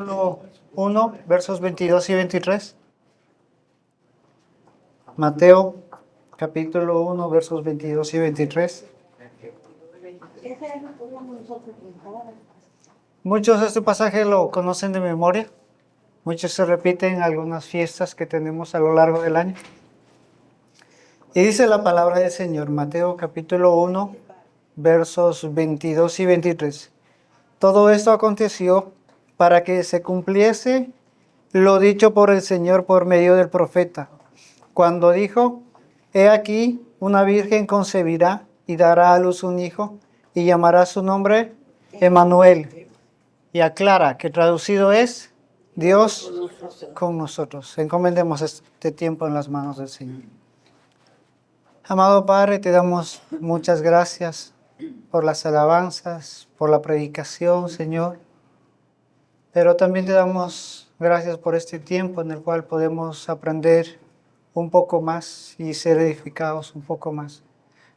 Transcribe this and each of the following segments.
1, versos 22 y 23. Mateo, capítulo 1, versos 22 y 23. Muchos de este pasaje lo conocen de memoria. Muchos se repiten en algunas fiestas que tenemos a lo largo del año. Y dice la palabra del Señor, Mateo capítulo 1, versos 22 y 23. Todo esto aconteció para que se cumpliese lo dicho por el Señor por medio del profeta, cuando dijo: He aquí, una virgen concebirá y dará a luz un hijo, y llamará su nombre Emmanuel. Y aclara que traducido es Dios con nosotros. Encomendemos este tiempo en las manos del Señor. Amado Padre, te damos muchas gracias por las alabanzas, por la predicación, Señor. Pero también te damos gracias por este tiempo en el cual podemos aprender un poco más y ser edificados un poco más.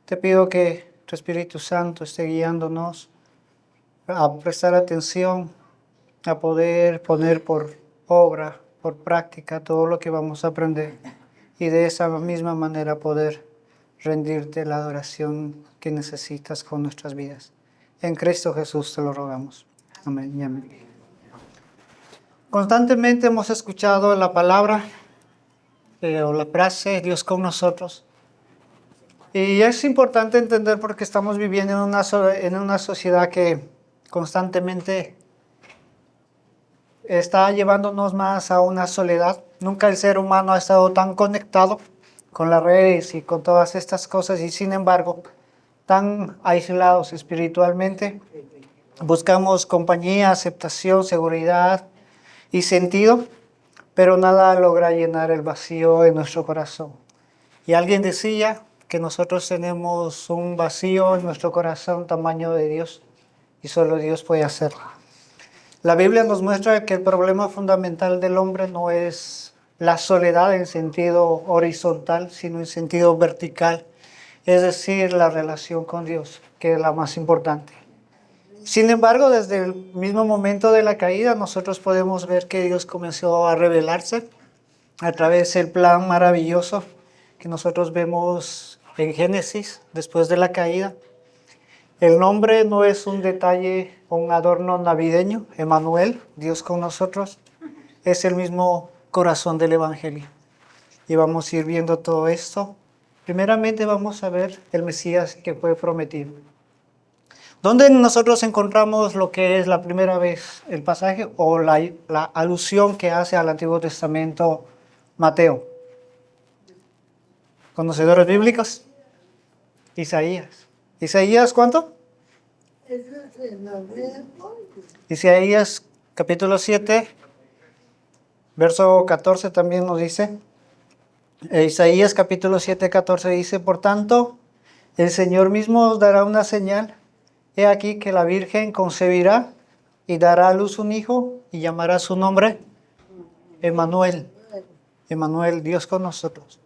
Te pido que tu Espíritu Santo esté guiándonos a prestar atención, a poder poner por obra, por práctica todo lo que vamos a aprender y de esa misma manera poder rendirte la adoración que necesitas con nuestras vidas. En Cristo Jesús te lo rogamos. Amén y amén. Constantemente hemos escuchado la palabra o la frase Dios con nosotros. Y es importante entender porque estamos viviendo en una sociedad que constantemente está llevándonos más a una soledad. Nunca el ser humano ha estado tan conectado con las redes y con todas estas cosas y sin embargo tan aislados espiritualmente. Buscamos compañía, aceptación, seguridad y sentido, pero nada logra llenar el vacío en nuestro corazón. Y alguien decía que nosotros tenemos un vacío en nuestro corazón tamaño de Dios y solo Dios puede hacerlo. La Biblia nos muestra que el problema fundamental del hombre no es la soledad en sentido horizontal, sino en sentido vertical, es decir, la relación con Dios, que es la más importante. Sin embargo, desde el mismo momento de la caída, nosotros podemos ver que Dios comenzó a revelarse a través del plan maravilloso que nosotros vemos en Génesis, después de la caída. El nombre no es un detalle o un adorno navideño, Emmanuel, Dios con nosotros, es el mismo corazón del Evangelio. Y vamos a ir viendo todo esto. Primeramente vamos a ver el Mesías que fue prometido. ¿Dónde nosotros encontramos lo que es la primera vez el pasaje o la alusión que hace al Antiguo Testamento Mateo? ¿Conocedores bíblicos? Isaías. ¿Isaías cuánto? Isaías capítulo 7, verso 14 también nos dice. Isaías capítulo 7, 14 dice: Por tanto, el Señor mismo os dará una señal. He aquí que la Virgen concebirá y dará a luz un hijo y llamará su nombre Emmanuel. Emmanuel, Dios con nosotros.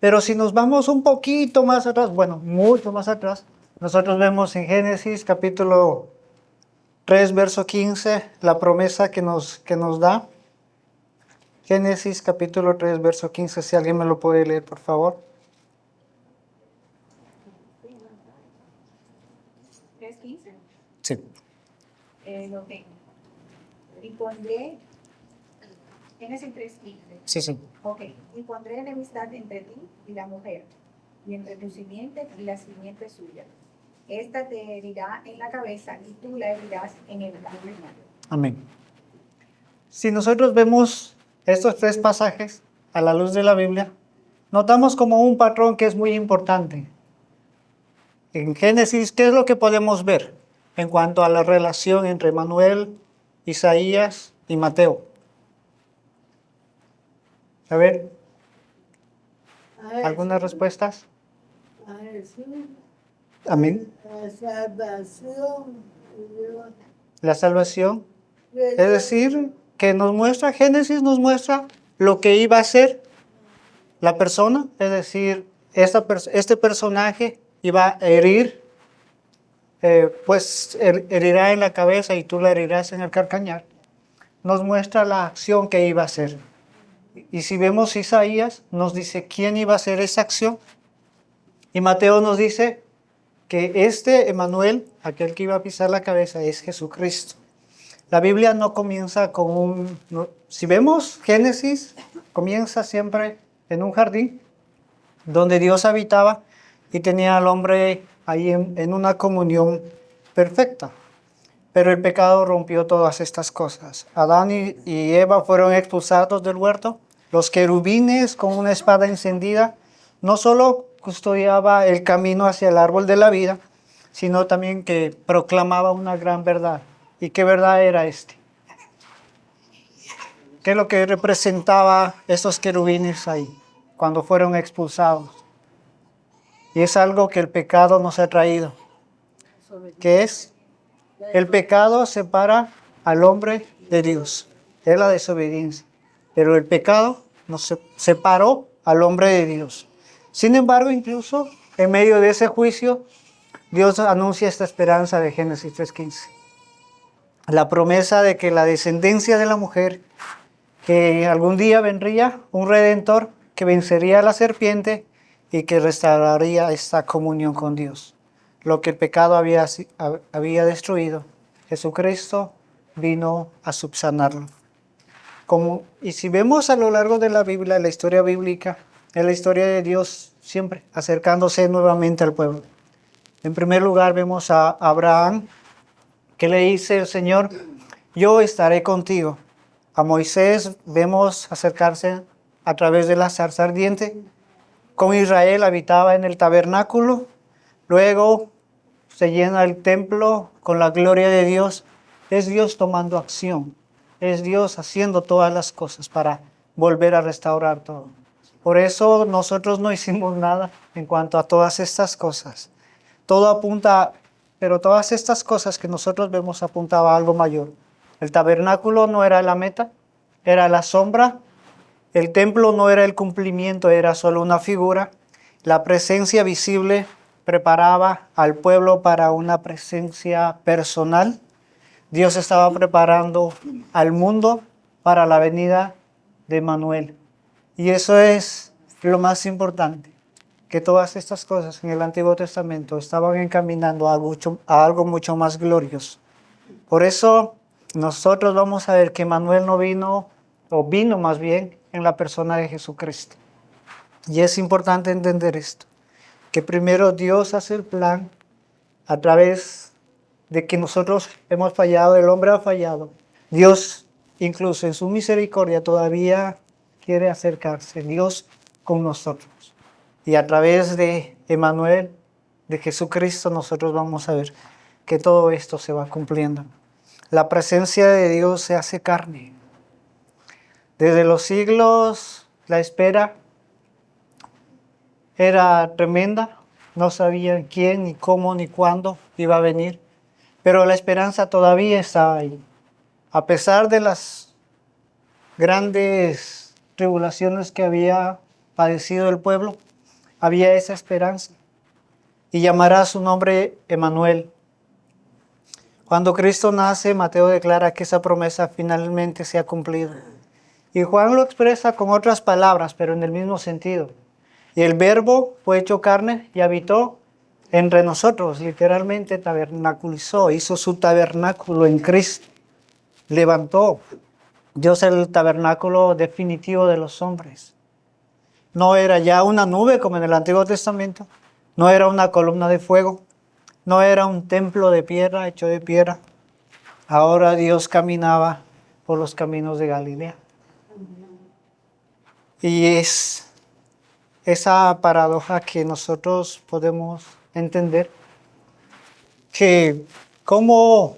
Pero si nos vamos un poquito más atrás, bueno, mucho más atrás, nosotros vemos en Génesis capítulo 3, verso 15, la promesa que nos da. Génesis capítulo 3, verso 15, si alguien me lo puede leer, por favor. 3:15. Sí. Lo tengo. Y pondré, Génesis 3:15. Sí. Ok. Y pondré enemistad entre ti y la mujer, y entre tu simiente y la simiente suya. Esta te herirá en la cabeza y tú la herirás en el talón. Amén. Si nosotros vemos estos tres pasajes a la luz de la Biblia, notamos como un patrón que es muy importante. En Génesis, ¿qué es lo que podemos ver en cuanto a la relación entre Manuel, Isaías y Mateo? A ver, ¿algunas respuestas? Amén. La salvación. Es decir, que nos muestra, Génesis nos muestra lo que iba a ser la persona, es decir, este personaje iba a herir, pues herirá en la cabeza y tú la herirás en el calcañar. nos muestra la acción que iba a hacer. Y si vemos Isaías, nos dice quién iba a hacer esa acción. Y Mateo nos dice que este Emmanuel, aquel que iba a pisar la cabeza, es Jesucristo. La Biblia no comienza con si vemos Génesis, comienza siempre en un jardín donde Dios habitaba y tenía al hombre ahí en una comunión perfecta. Pero el pecado rompió todas estas cosas. Adán y Eva fueron expulsados del huerto. Los querubines con una espada encendida no solo custodiaba el camino hacia el árbol de la vida, sino también que proclamaba una gran verdad. ¿Y qué verdad era este? ¿Qué es lo que representaba esos querubines ahí cuando fueron expulsados? Y es algo que el pecado nos ha traído. ¿Qué es? El pecado separa al hombre de Dios. Es la desobediencia. Pero el pecado nos separó al hombre de Dios. Sin embargo, incluso en medio de ese juicio, Dios anuncia esta esperanza de Génesis 3:15. La promesa de que la descendencia de la mujer, que algún día vendría un redentor que vencería a la serpiente y que restauraría esta comunión con Dios. Lo que el pecado había destruido, Jesucristo vino a subsanarlo. Y si vemos a lo largo de la Biblia, la historia bíblica, es la historia de Dios siempre acercándose nuevamente al pueblo. En primer lugar vemos a Abraham, que le dice el Señor, yo estaré contigo. A Moisés vemos acercarse a través de la zarza ardiente. Con Israel habitaba en el tabernáculo. Luego se llena el templo con la gloria de Dios. Es Dios tomando acción. Es Dios haciendo todas las cosas para volver a restaurar todo. Por eso nosotros no hicimos nada en cuanto a todas estas cosas. Todo apunta, pero todas estas cosas que nosotros vemos apuntaba a algo mayor. El tabernáculo no era la meta, era la sombra. El templo no era el cumplimiento, era solo una figura. La presencia visible preparaba al pueblo para una presencia personal. Dios estaba preparando al mundo para la venida de Emmanuel. Y eso es lo más importante, que todas estas cosas en el Antiguo Testamento estaban encaminando a algo mucho más glorioso. Por eso nosotros vamos a ver que Emmanuel no vino, o vino más bien, en la persona de Jesucristo. Y es importante entender esto, que primero Dios hace el plan a través de que nosotros hemos fallado, el hombre ha fallado. Dios, incluso en su misericordia, todavía quiere acercarse, Dios con nosotros. Y a través de Emmanuel, de Jesucristo, nosotros vamos a ver que todo esto se va cumpliendo. La presencia de Dios se hace carne. Desde los siglos, la espera era tremenda. No sabían quién, ni cómo, ni cuándo iba a venir. Pero la esperanza todavía estaba ahí. A pesar de las grandes tribulaciones que había padecido el pueblo, había esa esperanza. Y llamará su nombre Emmanuel. Cuando Cristo nace, Mateo declara que esa promesa finalmente se ha cumplido. Y Juan lo expresa con otras palabras, pero en el mismo sentido. Y el Verbo fue hecho carne y habitó entre nosotros, literalmente tabernaculizó, hizo su tabernáculo en Cristo. Levantó Dios el tabernáculo definitivo de los hombres. No era ya una nube como en el Antiguo Testamento, no era una columna de fuego, no era un templo de piedra hecho de piedra. Ahora Dios caminaba por los caminos de Galilea. Y es esa paradoja que nosotros podemos entender, que cómo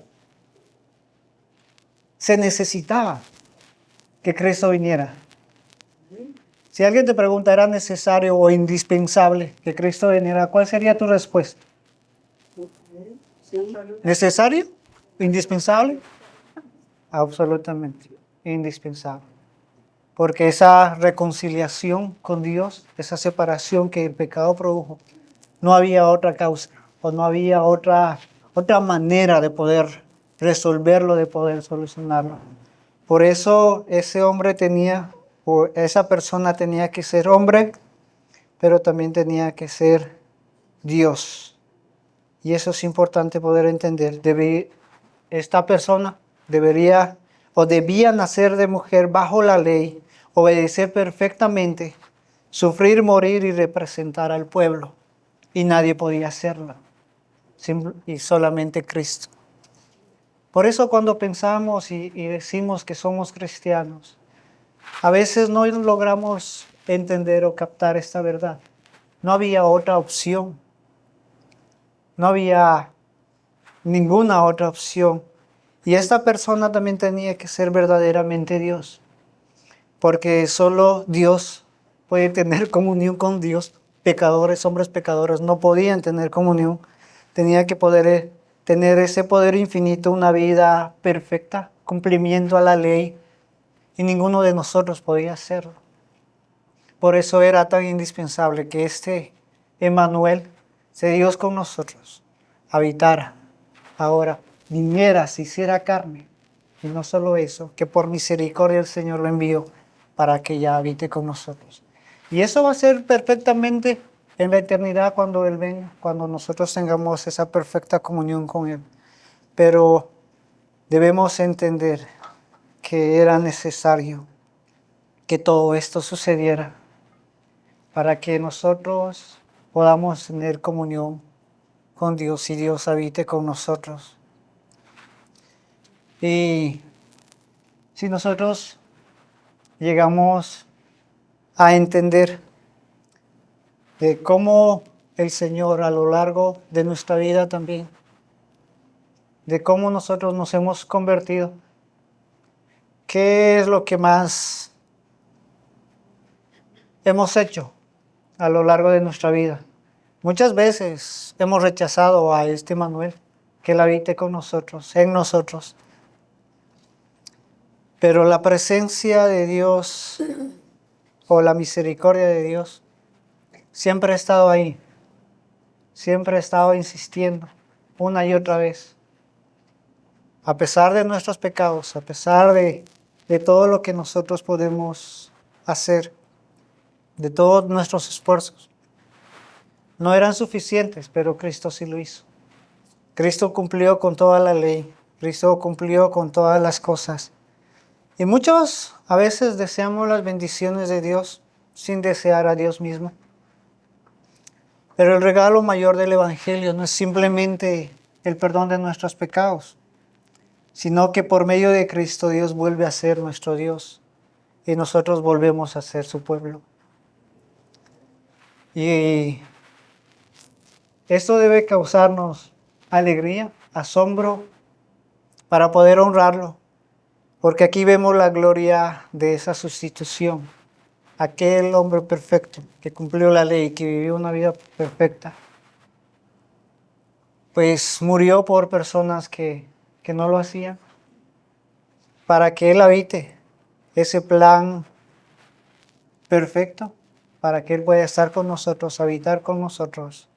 se necesitaba que Cristo viniera. Si alguien te pregunta, ¿era necesario o indispensable que Cristo viniera? ¿Cuál sería tu respuesta? ¿Necesario? ¿Indispensable? Absolutamente indispensable. Porque esa reconciliación con Dios, esa separación que el pecado produjo, no había otra causa o no había otra manera de poder resolverlo, de poder solucionarlo. Por eso ese hombre tenía, o esa persona tenía que ser hombre, pero también tenía que ser Dios. Y eso es importante poder entender. Esta persona debería o debía nacer de mujer bajo la ley, obedecer perfectamente, sufrir, morir y representar al pueblo. Y nadie podía hacerlo, y solamente Cristo. Por eso cuando pensamos y decimos que somos cristianos, a veces no logramos entender o captar esta verdad. No había otra opción. No había ninguna otra opción. Y esta persona también tenía que ser verdaderamente Dios. Porque solo Dios puede tener comunión con Dios. Pecadores, hombres pecadores, no podían tener comunión. Tenía que poder tener ese poder infinito, una vida perfecta, cumplimiento a la ley. Y ninguno de nosotros podía hacerlo. Por eso era tan indispensable que este Emmanuel, ese Dios con nosotros, habitara ahora, viniera, se hiciera carne. Y no solo eso, que por misericordia el Señor lo envió para que ya habite con nosotros. Y eso va a ser perfectamente en la eternidad cuando Él venga, cuando nosotros tengamos esa perfecta comunión con Él. Pero debemos entender que era necesario que todo esto sucediera para que nosotros podamos tener comunión con Dios y Dios habite con nosotros. Y si nosotros llegamos a entender de cómo el Señor a lo largo de nuestra vida también, de cómo nosotros nos hemos convertido, qué es lo que más hemos hecho a lo largo de nuestra vida. Muchas veces hemos rechazado a este Manuel, que Él habite con nosotros, en nosotros. Pero la presencia de Dios o la misericordia de Dios siempre ha estado ahí. Siempre ha estado insistiendo una y otra vez. A pesar de nuestros pecados, a pesar de todo lo que nosotros podemos hacer, de todos nuestros esfuerzos, no eran suficientes, pero Cristo sí lo hizo. Cristo cumplió con toda la ley. Cristo cumplió con todas las cosas. Y muchos a veces deseamos las bendiciones de Dios sin desear a Dios mismo. Pero el regalo mayor del Evangelio no es simplemente el perdón de nuestros pecados, sino que por medio de Cristo Dios vuelve a ser nuestro Dios y nosotros volvemos a ser su pueblo. Y esto debe causarnos alegría, asombro, para poder honrarlo, porque aquí vemos la gloria de esa sustitución. Aquel hombre perfecto que cumplió la ley, que vivió una vida perfecta, pues murió por personas que no lo hacían, para que Él habite ese plan perfecto, para que Él pueda estar con nosotros, habitar con nosotros.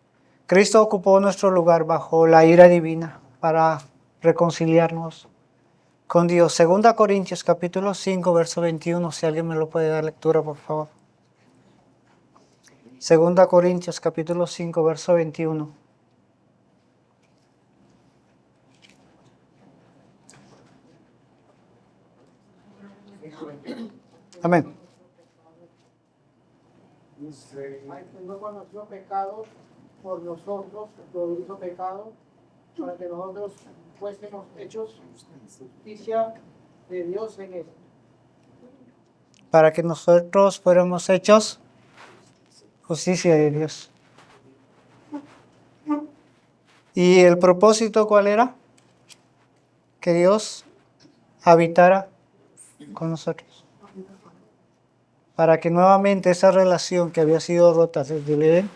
Cristo ocupó nuestro lugar bajo la ira divina para reconciliarnos con Dios. 2 Corintios capítulo 5, verso 21, si alguien me lo puede dar lectura, por favor. 2 Corintios capítulo 5, verso 21. Amén. No conoció pecado por nosotros, lo hizo pecado, para que nosotros fuésemos hechos justicia de Dios en él. Para que nosotros fuéramos hechos justicia de Dios. ¿Y el propósito cuál era? Que Dios habitara con nosotros. Para que nuevamente esa relación que había sido rota desde el Edén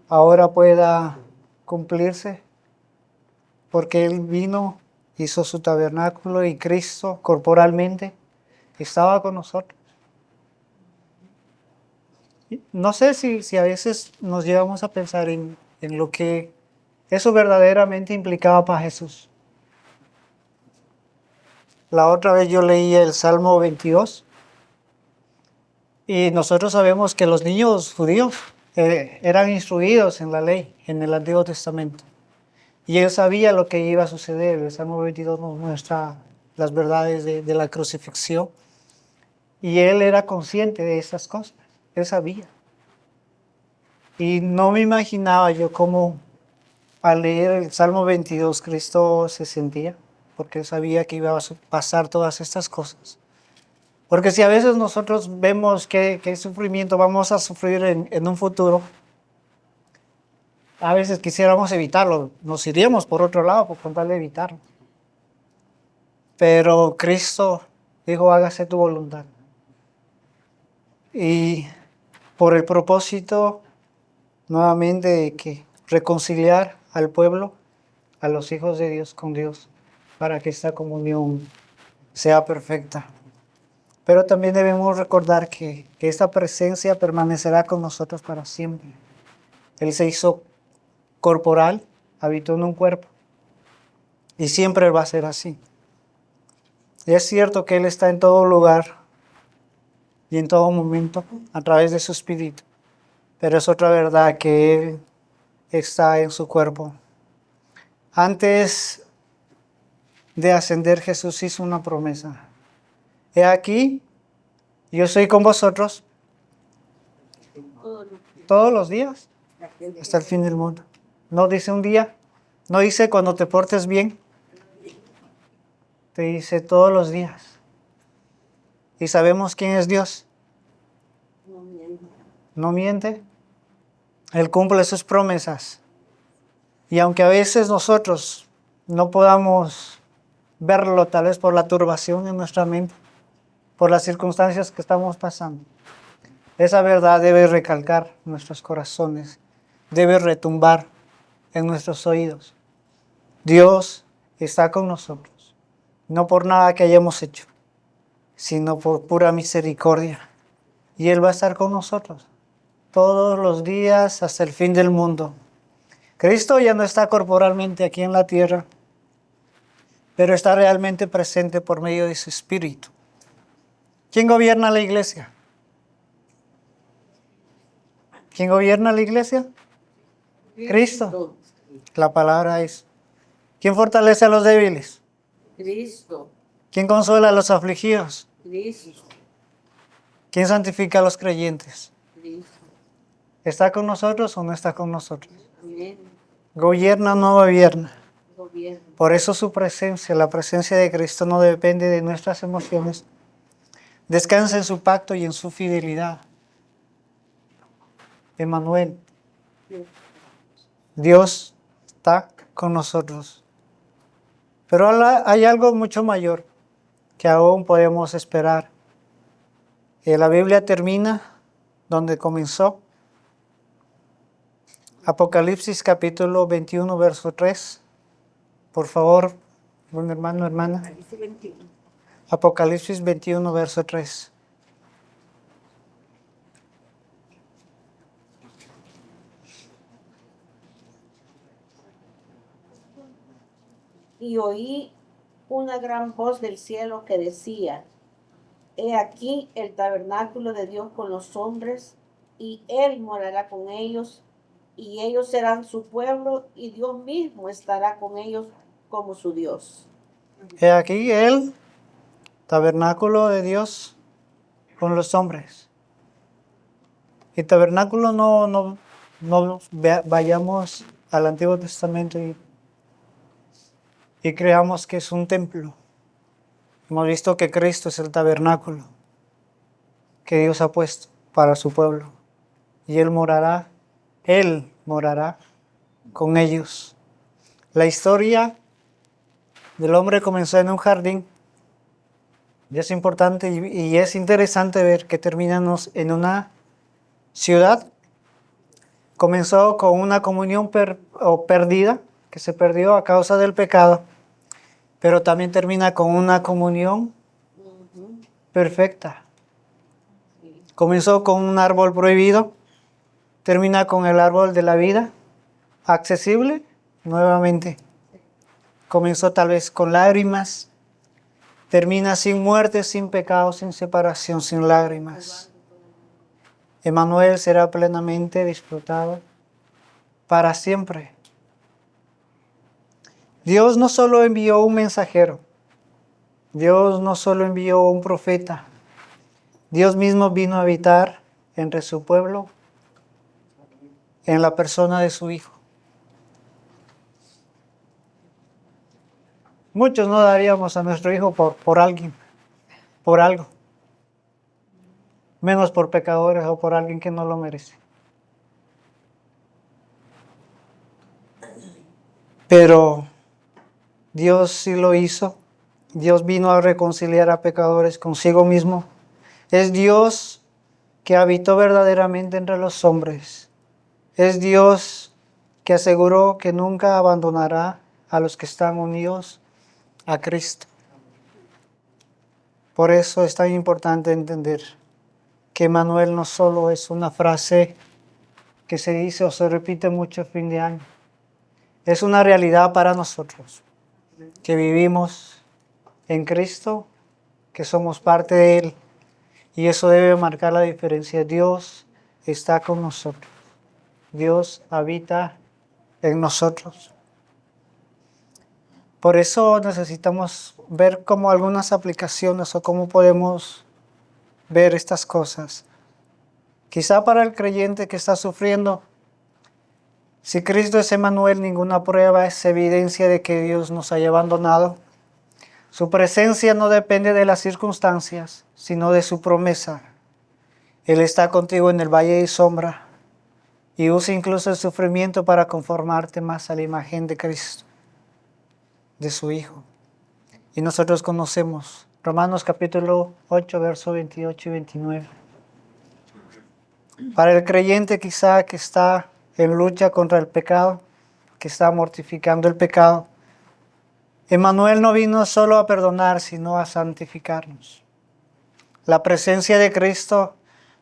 ahora pueda cumplirse, porque Él vino, hizo su tabernáculo y Cristo corporalmente estaba con nosotros. No sé si a veces nos llevamos a pensar en lo que eso verdaderamente implicaba para Jesús. La otra vez yo leí el Salmo 22 y nosotros sabemos que los niños judíos eran instruidos en la ley, en el Antiguo Testamento. Y él sabía lo que iba a suceder. El Salmo 22 nos muestra las verdades de la crucifixión. Y él era consciente de esas cosas. Él sabía. Y no me imaginaba yo cómo al leer el Salmo 22 Cristo se sentía, porque él sabía que iba a pasar todas estas cosas. Porque si a veces nosotros vemos que sufrimiento vamos a sufrir en un futuro, a veces quisiéramos evitarlo, nos iríamos por otro lado por tal de evitarlo. Pero Cristo dijo, hágase tu voluntad. Y por el propósito nuevamente de que reconciliar al pueblo, a los hijos de Dios con Dios, para que esta comunión sea perfecta. Pero también debemos recordar que esta presencia permanecerá con nosotros para siempre. Él se hizo corporal, habitó en un cuerpo, y siempre va a ser así. Y es cierto que Él está en todo lugar y en todo momento a través de su Espíritu, pero es otra verdad que Él está en su cuerpo. Antes de ascender, Jesús hizo una promesa. He aquí, yo estoy con vosotros todos los días hasta el fin del mundo. No dice un día, no dice cuando te portes bien, te dice todos los días. Y sabemos quién es Dios. No miente. Él cumple sus promesas. Y aunque a veces nosotros no podamos verlo, tal vez por la turbación en nuestra mente, por las circunstancias que estamos pasando, esa verdad debe recalcar nuestros corazones, debe retumbar en nuestros oídos. Dios está con nosotros, no por nada que hayamos hecho, sino por pura misericordia. Y Él va a estar con nosotros todos los días hasta el fin del mundo. Cristo ya no está corporalmente aquí en la tierra, pero está realmente presente por medio de su Espíritu. ¿Quién gobierna la iglesia? ¿Quién gobierna la iglesia? Cristo. La palabra es. ¿Quién fortalece a los débiles? Cristo. ¿Quién consuela a los afligidos? Cristo. ¿Quién santifica a los creyentes? Cristo. ¿Está con nosotros o no está con nosotros? Amén. ¿Gobierna o no gobierna? Gobierno. Por eso su presencia, la presencia de Cristo no depende de nuestras emociones. Descansa en su pacto y en su fidelidad. Emmanuel, Dios está con nosotros. Pero hay algo mucho mayor que aún podemos esperar. La Biblia termina donde comenzó. Apocalipsis capítulo 21, verso 3. Por favor, buen hermano, hermana. Apocalipsis 21, verso 3. Y oí una gran voz del cielo que decía: He aquí el tabernáculo de Dios con los hombres, y Él morará con ellos, y ellos serán su pueblo, y Dios mismo estará con ellos como su Dios. He aquí el tabernáculo de Dios con los hombres. Y tabernáculo no vayamos al Antiguo Testamento y creamos que es un templo. Hemos visto que Cristo es el tabernáculo que Dios ha puesto para su pueblo. Y Él morará con ellos. La historia del hombre comenzó en un jardín. Y es importante y es interesante ver que terminamos en una ciudad. Comenzó con una comunión perdida, que se perdió a causa del pecado, pero también termina con una comunión perfecta. Comenzó con un árbol prohibido, termina con el árbol de la vida, accesible nuevamente. Comenzó tal vez con lágrimas, termina sin muerte, sin pecado, sin separación, sin lágrimas. Emmanuel será plenamente disfrutado para siempre. Dios no solo envió un mensajero, Dios no solo envió un profeta, Dios mismo vino a habitar entre su pueblo en la persona de su Hijo. Muchos no daríamos a nuestro Hijo por alguien, por algo, menos por pecadores o por alguien que no lo merece. Pero Dios sí lo hizo. Dios vino a reconciliar a pecadores consigo mismo. Es Dios que habitó verdaderamente entre los hombres. Es Dios que aseguró que nunca abandonará a los que están unidos a Cristo. Por eso es tan importante entender que Emmanuel no solo es una frase que se dice o se repite mucho a fin de año. Es una realidad para nosotros, que vivimos en Cristo, que somos parte de Él, y eso debe marcar la diferencia. Dios está con nosotros. Dios habita en nosotros. Por eso necesitamos ver como algunas aplicaciones o cómo podemos ver estas cosas. Quizá para el creyente que está sufriendo, si Cristo es Emmanuel, ninguna prueba es evidencia de que Dios nos haya abandonado. Su presencia no depende de las circunstancias, sino de su promesa. Él está contigo en el valle de sombra y usa incluso el sufrimiento para conformarte más a la imagen de Cristo, de su Hijo. Y nosotros conocemos Romanos capítulo 8, versos 28 y 29. Para el creyente quizá que está en lucha contra el pecado, que está mortificando el pecado, Emmanuel no vino solo a perdonar, sino a santificarnos. La presencia de Cristo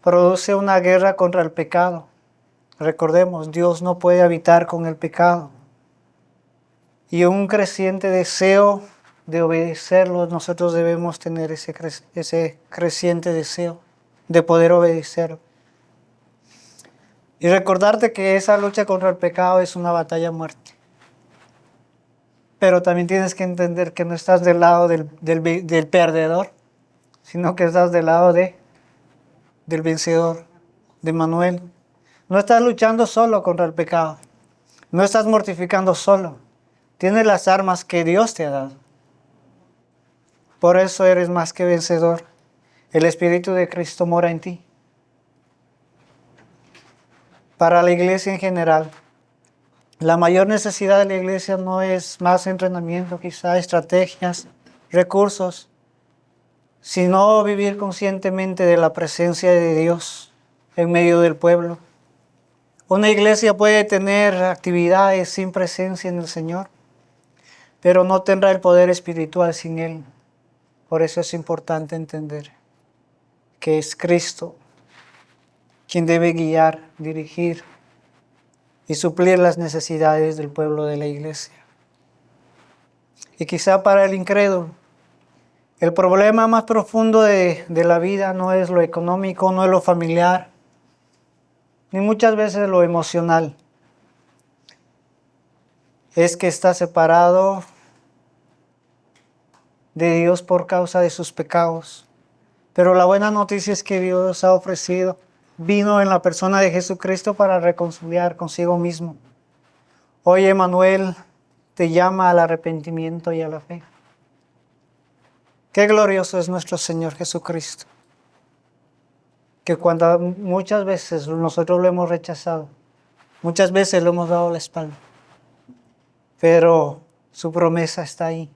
produce una guerra contra el pecado. Recordemos, Dios no puede habitar con el pecado. Y un creciente deseo de obedecerlo, nosotros debemos tener ese creciente deseo de poder obedecerlo. Y recordarte que esa lucha contra el pecado es una batalla a muerte. Pero también tienes que entender que no estás del lado del perdedor, sino que estás del lado del vencedor, de Emmanuel. No estás luchando solo contra el pecado. No estás mortificando solo. Tienes las armas que Dios te ha dado. Por eso eres más que vencedor. El Espíritu de Cristo mora en ti. Para la iglesia en general, la mayor necesidad de la iglesia no es más entrenamiento, quizá estrategias, recursos, sino vivir conscientemente de la presencia de Dios en medio del pueblo. Una iglesia puede tener actividades sin presencia en el Señor, pero no tendrá el poder espiritual sin Él. Por eso es importante entender que es Cristo quien debe guiar, dirigir y suplir las necesidades del pueblo de la iglesia. Y quizá para el incrédulo, el problema más profundo de la vida no es lo económico, no es lo familiar, ni muchas veces lo emocional. Es que está separado de Dios por causa de sus pecados. Pero la buena noticia es que Dios ha ofrecido, vino en la persona de Jesucristo para reconciliar consigo mismo. Hoy Emmanuel te llama al arrepentimiento y a la fe. Qué glorioso es nuestro Señor Jesucristo, que cuando muchas veces nosotros lo hemos rechazado, muchas veces lo hemos dado la espalda, pero su promesa está ahí.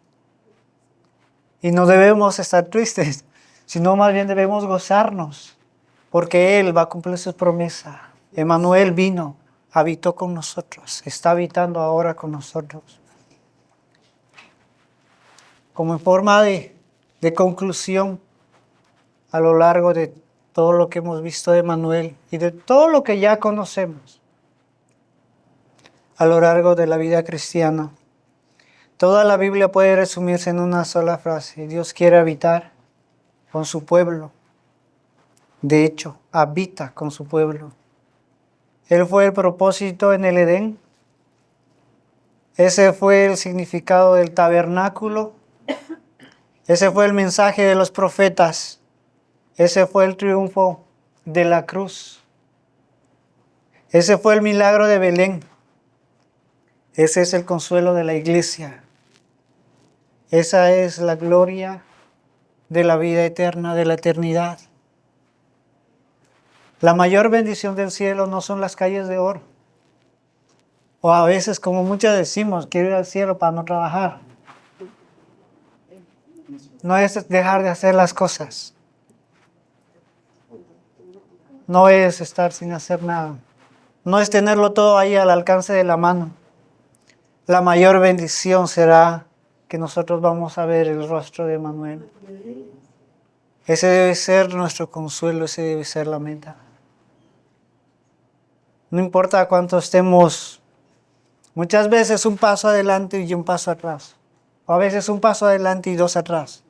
Y no debemos estar tristes, sino más bien debemos gozarnos, porque Él va a cumplir su promesa. Emmanuel vino, habitó con nosotros, está habitando ahora con nosotros. Como en forma de conclusión, a lo largo de todo lo que hemos visto de Emmanuel y de todo lo que ya conocemos a lo largo de la vida cristiana, Toda la Biblia puede resumirse en una sola frase. Dios quiere habitar con su pueblo. De hecho, habita con su pueblo. Él fue el propósito en el Edén. Ese fue el significado del tabernáculo. Ese fue el mensaje de los profetas. Ese fue el triunfo de la cruz. Ese fue el milagro de Belén. Ese es el consuelo de la iglesia. Esa es la gloria de la vida eterna, de la eternidad. La mayor bendición del cielo no son las calles de oro. O a veces, como muchos decimos, quiero ir al cielo para no trabajar. No es dejar de hacer las cosas. No es estar sin hacer nada. No es tenerlo todo ahí al alcance de la mano. La mayor bendición será que nosotros vamos a ver el rostro de Emmanuel. Ese debe ser nuestro consuelo, ese debe ser la meta. No importa cuánto estemos, muchas veces un paso adelante y un paso atrás. O a veces un paso adelante y dos atrás.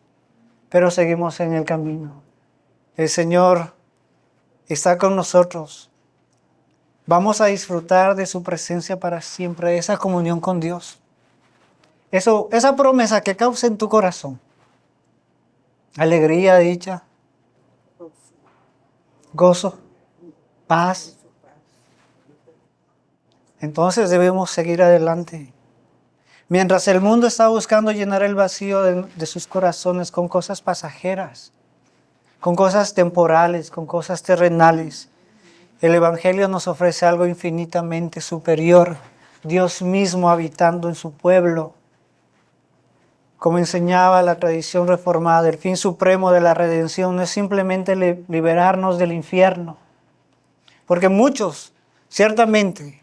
Pero seguimos en el camino. El Señor está con nosotros. Vamos a disfrutar de su presencia para siempre, de esa comunión con Dios. Esa promesa que causa en tu corazón alegría, dicha, gozo, paz. Entonces debemos seguir adelante. Mientras el mundo está buscando llenar el vacío de sus corazones con cosas pasajeras, con cosas temporales, con cosas terrenales, el Evangelio nos ofrece algo infinitamente superior. Dios mismo habitando en su pueblo. Como enseñaba la tradición reformada, el fin supremo de la redención no es simplemente liberarnos del infierno. Porque muchos, ciertamente,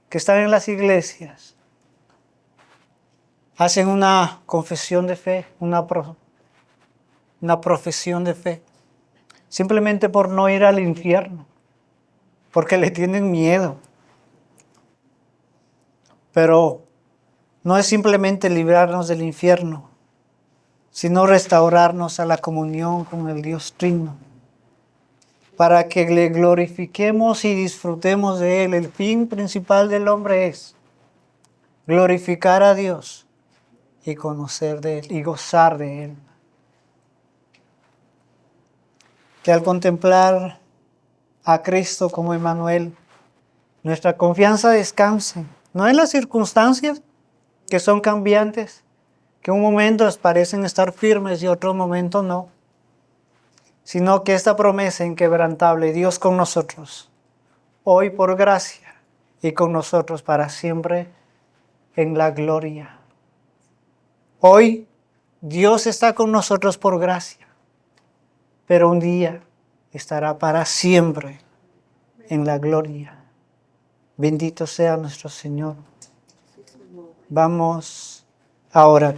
que están en las iglesias, hacen una confesión de fe, una profesión de fe, simplemente por no ir al infierno, porque le tienen miedo. Pero no es simplemente librarnos del infierno, sino restaurarnos a la comunión con el Dios Trino, para que le glorifiquemos y disfrutemos de Él. El fin principal del hombre es glorificar a Dios y conocer de Él y gozar de Él. Que al contemplar a Cristo como Emmanuel, nuestra confianza descanse, no en las circunstancias que son cambiantes, que un momento parecen estar firmes y otro momento no, sino que esta promesa inquebrantable, Dios con nosotros, hoy por gracia y con nosotros para siempre en la gloria. Hoy Dios está con nosotros por gracia, pero un día estará para siempre en la gloria. Bendito sea nuestro Señor. Vamos a orar.